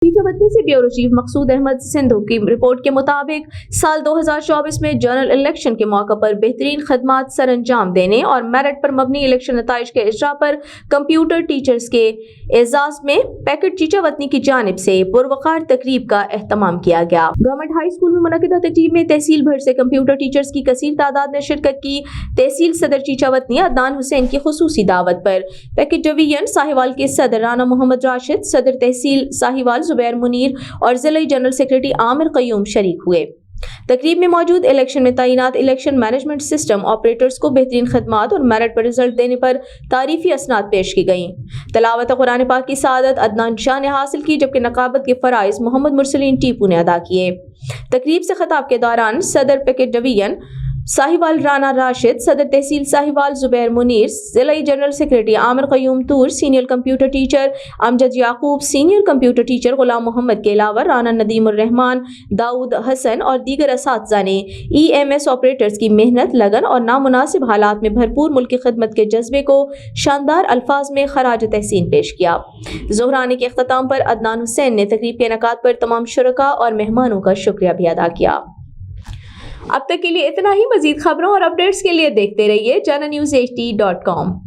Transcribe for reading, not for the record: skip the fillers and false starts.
Teacher वतनी से bureau chief मकसूद अहमद सिंधु की report के मुताबिक साल 2024 में जनरल इलेक्शन के मौके पर बेहतरीन खदमात सर अंजाम देने और मेरिट पर मबनी इलेक्शन नताइज के इजरा पर कंप्यूटर टीचर्स के एजाज में पैकेट टीचर वतनी की जानिब से पुरवकार तकरीब का एहतमाम किया गया। गवर्नमेंट हाई स्कूल में मुनक़िदा तकरीब में तहसील भर से कंप्यूटर टीचर्स की कसीर तादाद ने शिरकत की। तहसील सदर चीचा वतनी अदनान हुसैन की खुसूसी दावत पर पैकेट डिवीजन साहिवाल के सदर राना मोहम्मद राशिद, सदर तहसील साहिवाल जुबैर मुनीर और जिला जनरल सेक्रेटरी आमिर क़य्यूम शरीक हुए। तकरीब में मौजूद इलेक्शन में तैनात इलेक्शन मैनेजमेंट सिस्टम ऑपरेटर्स को बेहतरीन खदमात और मेरिट पर रिजल्ट देने पर तारीफी असनाद पेश की गईं। तलावत कुरान पाक की सआदत अदनान शाह ने हासिल की, जबकि नकाबत के फ़राइज़ मोहम्मद मुरसलीन टीपू ने अदा किए। तकरीब से खिताब के दौरान सदर पैकेट डिवीजन साहिवाल राना राशिद, सदर तहसील साहिवाल जुबैर मुनीर, जिला जनरल सेक्रेटरी आमिर क़य्यूम तूर, सीनियर कंप्यूटर टीचर अमजद याकूब, सीनियर कंप्यूटर टीचर गुलाम मोहम्मद के अलावा राना नदीम उर रहमान, दाऊद हसन और दीगर असातिज़ा ने EMS ऑपरेटर्स की मेहनत, लगन और नामुनासिब हालात में भरपूर मुल्की खिदमत के जज्बे को शानदार अल्फाज में खराज तहसीन पेश किया। ज़ोहरानी के अख्ताम पर अदनान हुसैन ने तकरीब के इनेकाद पर तमाम शुरका और मेहमानों का शुक्रिया भी अदा किया। अब तक के लिए इतना ही। मजीद खबरों और अपडेट्स के लिए देखते रहिए JanaNews HD.com।